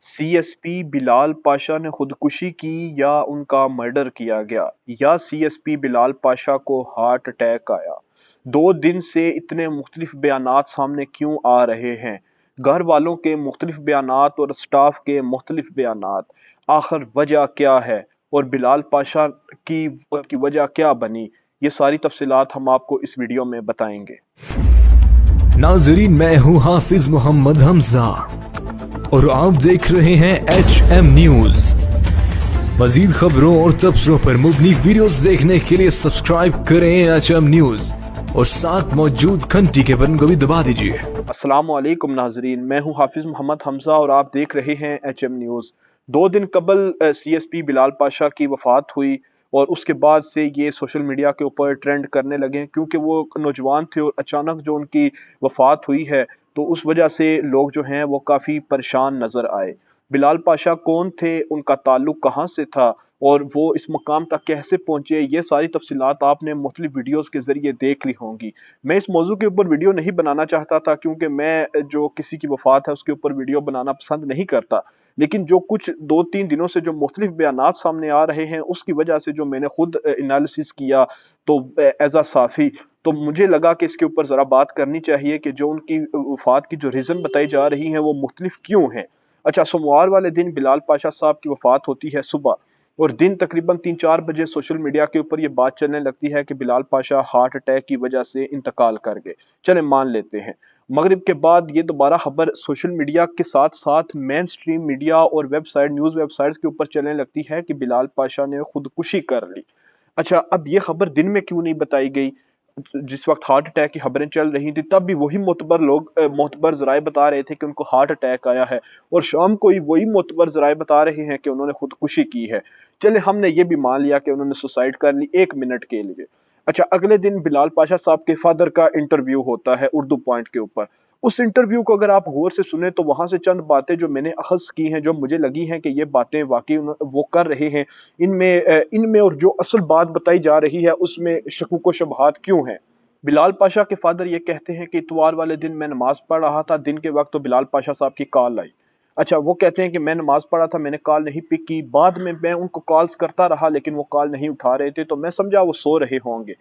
सी S P Bilal Pasha ने खुदकुशी की या उनका मर्डर किया गया, या C S P Bilal Pasha को हार्ट अटैक आया। 2 दिन से इतने मुख्तलिफ बयानात सामने क्यों आ रहे हैं? घर वालों के मुख्तलिफ बयानात और स्टाफ के मुख्तलिफ बयानात, आखिर वजह क्या है और बिलाल पाशा की वजह क्या बनी? ये सारी तफसीलात हम आपको इस वीडियो में बताएंगे। नाजरीन, मैं हूँ हाफिज मोहम्मद हमजा और आप देख रहे हैं HM न्यूज। मजीद खबरों और तबसरों पर मुबनी वीडियोस देखने के लिए सब्सक्राइब करें HM न्यूज और साथ मौजूद घंटी के बटन को भी दबा दीजिए। अस्सलामु अलैकुम नाजरीन, मैं हूं हाफिज मोहम्मद हमजा और आप देख रहे हैं HM न्यूज़। 2 दिन कबल CSP बिलाल पाशा की वफ़ात हुई और उसके बाद से ये सोशल मीडिया के ऊपर ट्रेंड करने लगे, क्योंकि वो नौजवान थे और अचानक जो उनकी वफ़ात हुई है तो उस वजह से लोग जो हैं वो काफ़ी परेशान नज़र आए। बिलाल पाशा कौन थे, उनका ताल्लुक कहाँ से था और वो इस मकाम तक कैसे पहुंचे, ये सारी तफसीलात आपने मुख्तलिफ वीडियोस के ज़रिए देख ली होंगी। मैं इस मौजू के ऊपर वीडियो नहीं बनाना चाहता था, क्योंकि मैं जो किसी की वफ़ात है उसके ऊपर वीडियो बनाना पसंद नहीं करता। लेकिन जो कुछ 2-3 दिनों से जो मुख्तलिफ बयानात सामने आ रहे हैं, उसकी वजह से जो मैंने खुद एनालिसिस किया, तो एज़ अ साफ़ी तो मुझे लगा कि इसके ऊपर ज़रा बात करनी चाहिए कि जो उनकी वफ़ात की जो रीज़न बताई जा रही हैं वो मुख्तलिफ क्यों हैं। अच्छा, सोमवार वाले दिन बिलाल पाशा साहब की वफ़ात होती है सुबह, और दिन तकरीबन 3-4 बजे सोशल मीडिया के ऊपर ये बात चलने लगती है कि बिलाल पाशा हार्ट अटैक की वजह से इंतकाल कर गए। चले मान लेते हैं। मगरिब के बाद ये दोबारा खबर सोशल मीडिया के साथ साथ मेन स्ट्रीम मीडिया और न्यूज़ वेबसाइट्स के ऊपर चलने लगती है कि बिलाल पाशा ने खुदकुशी कर ली। अच्छा, अब ये खबर दिन में क्यों नहीं बताई गई? जिस वक्त हार्ट अटैक की खबरें चल रही थी, तब भी वही मोतबर जराए बता रहे थे कि उनको हार्ट अटैक आया है, और शाम को ही वही मोतबर जराए बता रहे हैं कि उन्होंने खुदकुशी की है। चले, हमने ये भी मान लिया कि उन्होंने सुसाइड कर ली 1 मिनट के लिए। अच्छा, अगले दिन बिलाल पाशा साहब के फादर का इंटरव्यू होता है उर्दू पॉइंट के ऊपर। उस इंटरव्यू को अगर आप गौर से सुने तो वहां से चंद बातें जो मैंने अखज़ की हैं, जो मुझे लगी हैं कि ये बातें वाकई वो कर रहे हैं, इनमें और जो असल बात बताई जा रही है उसमें शकूक व शुबहात क्यों हैं। बिलाल पाशा के फादर ये कहते हैं कि इतवार वाले दिन मैं नमाज पढ़ रहा था, दिन के वक्त तो बिलाल पाशा साहब की कॉल आई। अच्छा, वो कहते हैं कि मैं नमाज पढ़ा था, मैंने कॉल नहीं पिक की, बाद में मैं उनको कॉल्स करता रहा लेकिन वो कॉल नहीं उठा रहे थे, तो मैं समझा वो सो रहे होंगे।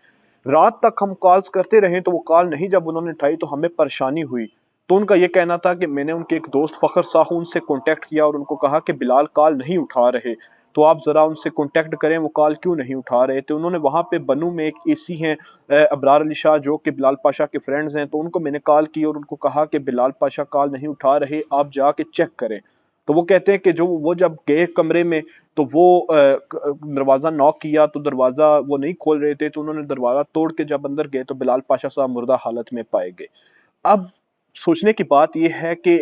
रात तक हम कॉल्स करते रहे तो वो कॉल नहीं जब उन्होंने उठाई तो हमें परेशानी हुई। तो उनका ये कहना था कि मैंने उनके एक दोस्त फ़खर साहू से कॉन्टेक्ट किया और उनको कहा कि बिलाल कॉल नहीं उठा रहे, तो आप ज़रा उनसे कॉन्टेक्ट करें, वो कॉल क्यों नहीं उठा रहे थे। उन्होंने वहाँ पे बनू में एक एसी हैं, अबरार अली शाह, जो कि बिलाल पाशा के फ्रेंड्स हैं, तो उनको मैंने कॉल की और उनको कहा कि बिलाल पाशा कॉल नहीं उठा रहे, आप जाके चेक करें। तो वो कहते हैं कि जो वो जब गए कमरे में तो वो दरवाज़ा नॉक किया तो दरवाज़ा वो नहीं खोल रहे थे, तो उन्होंने दरवाज़ा तोड़ के जब अंदर गए तो बिलाल पाशा साहब मुर्दा हालत में पाए गए। अब सोचने की बात यह है कि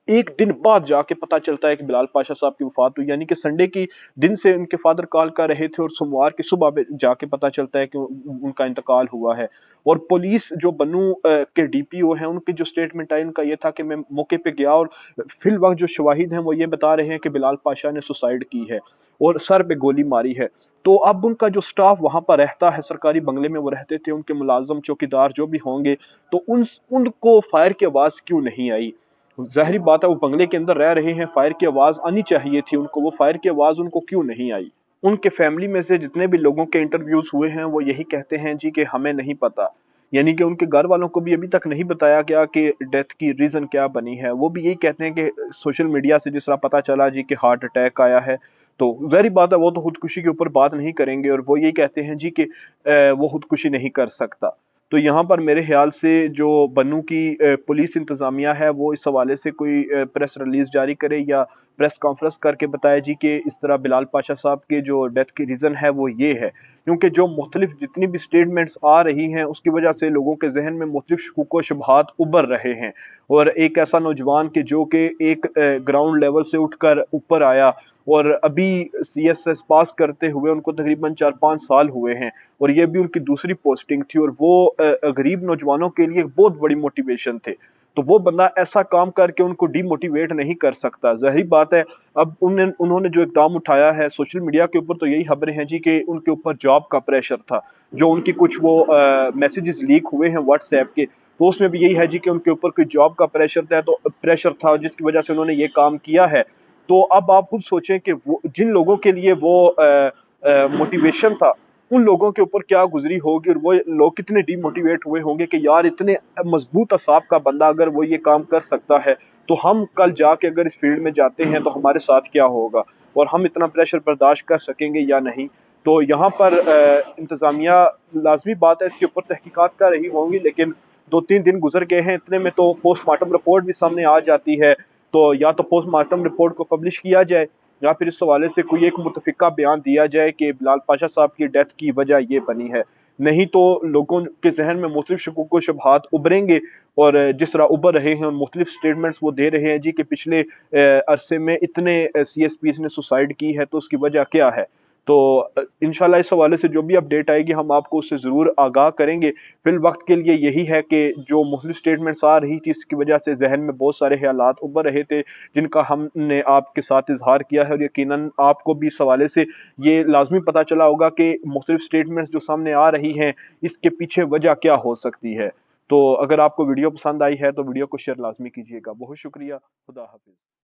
एक दिन बाद जाके पता चलता है कि बिलाल पाशा साहब की वफात हुई, यानी कि संडे की दिन से उनके फादर कॉल कर रहे थे और सोमवार की सुबह में जाके पता चलता है कि उनका इंतकाल हुआ है। और पुलिस जो बनू के डीपीओ हैं, उनकी जो स्टेटमेंट आई, उनका ये था कि मैं मौके पे गया और फिल वक्त जो शवाहिद हैं वो ये बता रहे हैं कि बिलाल पाशा ने सुसाइड की है और सर पे गोली मारी है। तो अब उनका जो स्टाफ वहां पर रहता है, सरकारी बंगले में वो रहते थे, उनके मुलाजम चौकीदार जो भी होंगे, तो उनको फायर की आवाज क्यों नहीं आई? ज़ाहिर बात है वो बंगले के अंदर रह रहे हैं, फायर की आवाज़ आनी चाहिए थी उनको, वो फायर की आवाज़ उनको क्यों नहीं आई? उनके फैमिली में से जितने भी लोगों के इंटरव्यूज़ हुए हैं वो यही कहते हैं जी कि हमें नहीं पता। यानी कि उनके घर वालों को भी अभी तक नहीं बताया गया कि डेथ की रीज़न क्या बनी है। वो भी यही कहते हैं कि सोशल मीडिया से जिस तरह पता चला जी कि हार्ट अटैक आया है, तो ज़ाहिर बात है वो तो खुदकुशी के ऊपर बात नहीं करेंगे और वो यही कहते हैं जी कि वो खुदकुशी नहीं कर सकता। तो यहाँ पर मेरे ख्याल से जो बनू की पुलिस इंतज़ामिया है वो इस हवाले से कोई प्रेस रिलीज़ जारी करे या प्रेस कॉन्फ्रेंस करके बताए जी कि इस तरह बिलाल पाशा साहब के जो डेथ की रीज़न है वो ये है। क्योंकि जो मुख्तलिफ जितनी भी स्टेटमेंट्स आ रही हैं उसकी वजह से लोगों के जहन में मुख्तलिफ शकूक व शुबहात उभर रहे हैं, और एक ऐसा नौजवान के जो कि एक ग्राउंड लेवल से उठकर ऊपर आया और अभी CSS पास करते हुए उनको तकरीबन 4-5 साल हुए हैं, और ये भी उनकी दूसरी पोस्टिंग थी, और वो गरीब नौजवानों के लिए एक बहुत बड़ी मोटिवेशन थे। तो वो बंदा ऐसा काम करके उनको डीमोटिवेट नहीं कर सकता। ज़ाहिर बात है, अब उन्होंने जो इक़दाम उठाया है, सोशल मीडिया के ऊपर तो यही खबरें हैं जी कि उनके ऊपर जॉब का प्रेशर था। जो उनकी कुछ वो मैसेजेस लीक हुए हैं व्हाट्सएप के, तो उसमें भी यही है जी कि उनके ऊपर कोई जॉब का प्रेशर था, जिसकी वजह से उन्होंने ये काम किया है। تو اب آپ خود سوچیں کہ وہ جن لوگوں کے لیے وہ موٹیویشن تھا ان لوگوں کے اوپر کیا گزری ہوگی، اور وہ لوگ کتنے ڈی موٹیویٹ ہوئے ہوں گے کہ یار اتنے مضبوط اعصاب کا بندہ اگر وہ یہ کام کر سکتا ہے تو ہم کل جا کے اگر اس فیلڈ میں جاتے ہیں تو ہمارے ساتھ کیا ہوگا، اور ہم اتنا پریشر برداشت کر سکیں گے یا نہیں۔ تو یہاں پر انتظامیہ لازمی بات ہے اس کے اوپر تحقیقات کر رہی ہوں گی، لیکن 2-3 دن گزر گئے ہیں، اتنے میں تو پوسٹ مارٹم رپورٹ بھی سامنے آ جاتی ہے، تو یا تو پوسٹ مارٹم رپورٹ کو پبلش کیا جائے یا پھر اس حوالے سے کوئی ایک متفقہ بیان دیا جائے کہ بلال پاشا صاحب کی ڈیتھ کی وجہ یہ بنی ہے، نہیں تو لوگوں کے ذہن میں مختلف شکوک و شبہات ابھریں گے، اور جس طرح ابھر رہے ہیں مختلف سٹیٹمنٹس وہ دے رہے ہیں جی کہ پچھلے عرصے میں اتنے سی ایس پیز نے سوسائڈ کی ہے تو اس کی وجہ کیا ہے۔ تو انشاءاللہ اس حوالے سے جو بھی اپڈیٹ آئے گی ہم آپ کو اس سے ضرور آگاہ کریں گے۔ فی الوقت کے لیے یہی ہے کہ جو مختلف سٹیٹمنٹس آ رہی تھی اس کی وجہ سے ذہن میں بہت سارے خیالات ابھر رہے تھے جن کا ہم نے آپ کے ساتھ اظہار کیا ہے، اور یقیناً آپ کو بھی اس حوالے سے یہ لازمی پتہ چلا ہوگا کہ مختلف سٹیٹمنٹس جو سامنے آ رہی ہیں اس کے پیچھے وجہ کیا ہو سکتی ہے۔ تو اگر آپ کو ویڈیو پسند آئی ہے تو ویڈیو کو شیئر لازمی کیجیے گا۔ بہت شکریہ، خدا حافظ۔